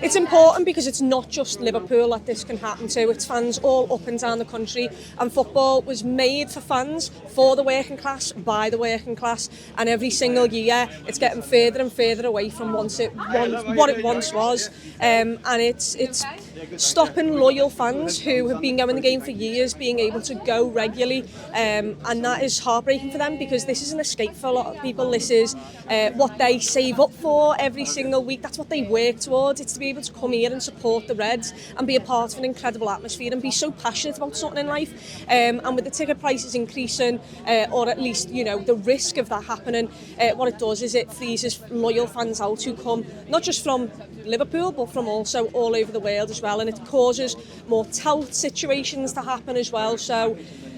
It's important because it's not just Liverpool that this can happen to, it's fans all up and down the country, and football was made for fans, for the working class, by the working class, and every single year it's getting further and further away from what it once was, and it's stopping loyal fans who have been going the game for years being able to go regularly, and that is heartbreaking for them because this is an escape for a lot of people. This is what they save up for every single week. That's what they work towards. It's to be able to come here and support the Reds and be a part of an incredible atmosphere and be so passionate about something in life, and with the ticket prices increasing, or at least the risk of that happening, what it does is it freezes loyal fans out who come not just from Liverpool but from also all over the world as well, and it causes more tout situations to happen as well. So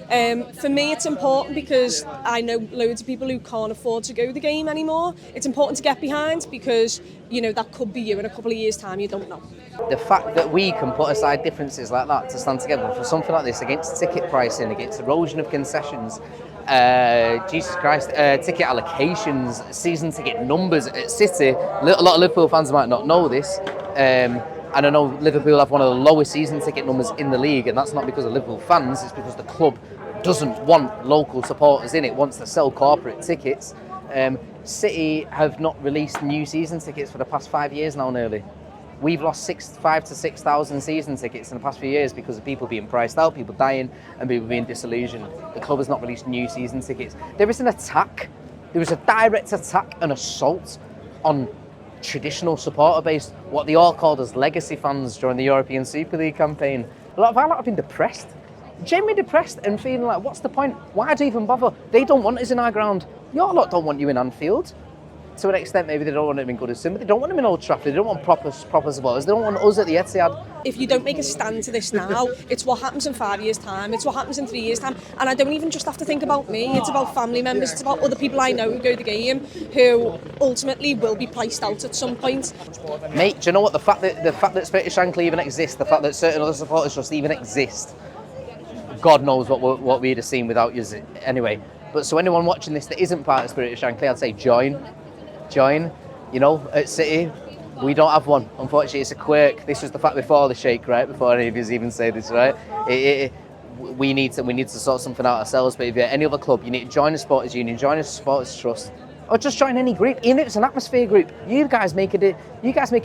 for me it's important because I know loads of people who can't afford to go to the game anymore. It's important to get behind because that could be you in a couple of years' time. You don't know. The fact that we can put aside differences like that to stand together for something like this, against ticket pricing, against erosion of concessions, Jesus Christ, ticket allocations, season ticket numbers at City. A lot of Liverpool fans might not know this, and I know Liverpool have one of the lowest season ticket numbers in the league, and that's not because of Liverpool fans, it's because the club doesn't want local supporters in it, wants to sell corporate tickets. City have not released new season tickets for the past 5 years now nearly. We've lost 5,000 to 6,000 season tickets in the past few years because of people being priced out, people dying and people being disillusioned. The club has not released new season tickets. There is an attack, there is a direct attack and assault on traditional supporter base, what they all called as legacy fans during the European Super League campaign. A lot have been depressed, genuinely depressed and feeling like, what's the point? Why do you even bother? They don't want us in our ground. Your lot don't want you in Anfield. To an extent, maybe they don't want them in Goodison, but they don't want them in Old Trafford. They don't want proper supporters. They don't want us at the Etihad. If you don't make a stand to this now, it's what happens in 5 years' time. It's what happens in 3 years' time. And I don't even just have to think about me. It's about family members. It's about other people I know who go to the game who ultimately will be priced out at some point. Mate, do you know what? The fact that Spirit of Shankly even exists, the fact that certain other supporters just even exist, God knows what we'd have seen without you. Anyway, but so anyone watching this that isn't part of Spirit of Shankly, I'd say join. At City, we don't have one. Unfortunately, it's a quirk. This was the fact before the shake, right? Before any of you even say this, right? We need to sort something out ourselves. But if you're at any other club, you need to join a supporters union, join a supporters trust, or just join any group. Even if it's an atmosphere group, you guys make a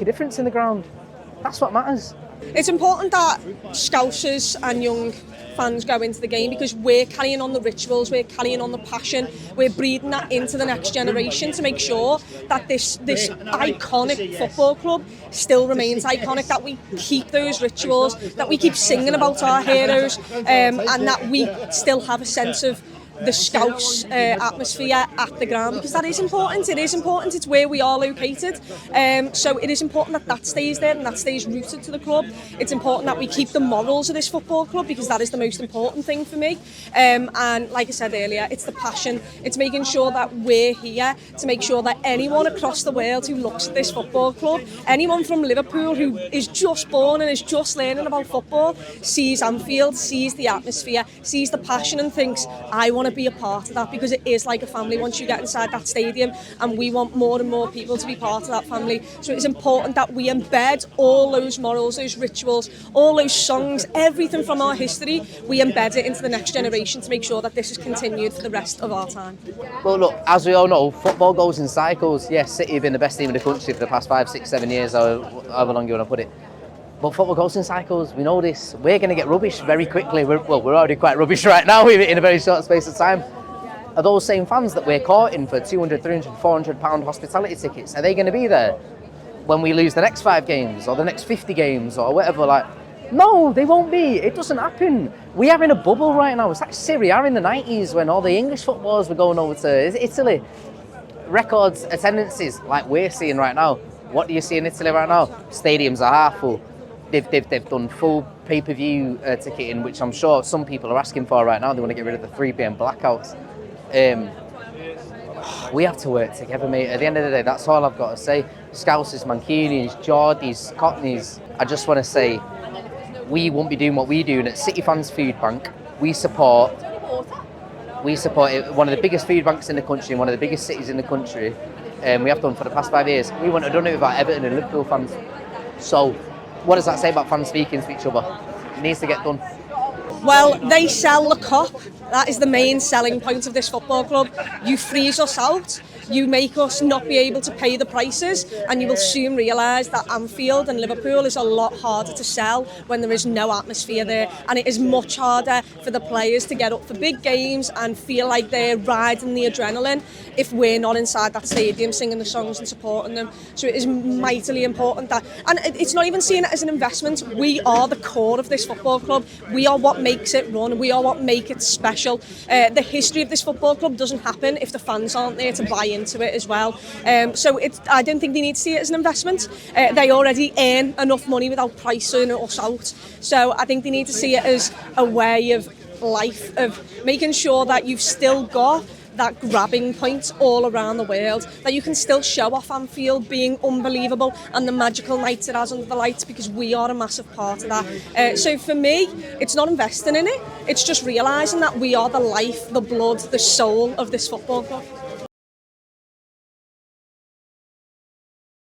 difference in the ground. That's what matters. It's important that Scousers and young fans go into the game because we're carrying on the rituals, we're carrying on the passion, we're breathing that into the next generation to make sure that this iconic football club still remains iconic, that we keep those rituals, that we keep singing about our heroes, and that we still have a sense of the Scouse atmosphere at the ground, because that is important. It is important. It's where we are located. So it is important that stays there and that stays rooted to the club. It's important that we keep the morals of this football club because that is the most important thing for me. And like I said earlier, it's the passion. It's making sure that we're here to make sure that anyone across the world who looks at this football club, anyone from Liverpool who is just born and is just learning about football, sees Anfield, sees the atmosphere, sees the passion and thinks, I want to be a part of that, because it is like a family once you get inside that stadium, and we want more and more people to be part of that family. So it's important that we embed all those morals, those rituals, all those songs, everything from our history, we embed it into the next generation to make sure that this is continued for the rest of our time. Well, look, as we all know, football goes in cycles. Yes, City have been the best team in the country for the past 5, 6, 7 years, however long you want to put it. But football goes in cycles, we know this. We're going to get rubbish very quickly. We're already quite rubbish right now in a very short space of time. Are those same fans that we're courting for £200, £300, £400 hospitality tickets, are they going to be there when we lose the next 5 games or the next 50 games or whatever? No, they won't be. It doesn't happen. We are in a bubble right now. It's like Syria in the 90s when all the English footballers were going over to Italy. Records attendances like we're seeing right now. What do you see in Italy right now? Stadiums are half full. They've done full pay-per-view ticketing, which I'm sure some people are asking for right now. They want to get rid of the 3 p.m. blackouts. We have to work together, mate. At the end of the day, that's all I've got to say. Scousers, Mancunians, Geordies, Cockneys. I just want to say, we won't be doing what we do. And at City Fans Food Bank, we support one of the biggest food banks in the country, one of the biggest cities in the country. We have done for the past 5 years. We wouldn't have done it without Everton and Liverpool fans. So, what does that say about fans speaking to each other? It needs to get done. Well, they sell the cup. That is the main selling point of this football club. You freeze us out, you make us not be able to pay the prices, and you will soon realise that Anfield and Liverpool is a lot harder to sell when there is no atmosphere there, and it is much harder for the players to get up for big games and feel like they're riding the adrenaline if we're not inside that stadium singing the songs and supporting them. So it is mightily important that, and it's not even seeing it as an investment. We are the core of this football club. We are what makes it run. We are what make it special. The history of this football club doesn't happen if the fans aren't there to buy into it as well. So I don't think they need to see it as an investment. They already earn enough money without pricing us out. So I think they need to see it as a way of life, of making sure that you've still got that grabbing point all around the world, that you can still show off Anfield being unbelievable and the magical nights it has under the lights, because we are a massive part of that. So for me, it's not investing in it, it's just realising that we are the life, the blood, the soul of this football club.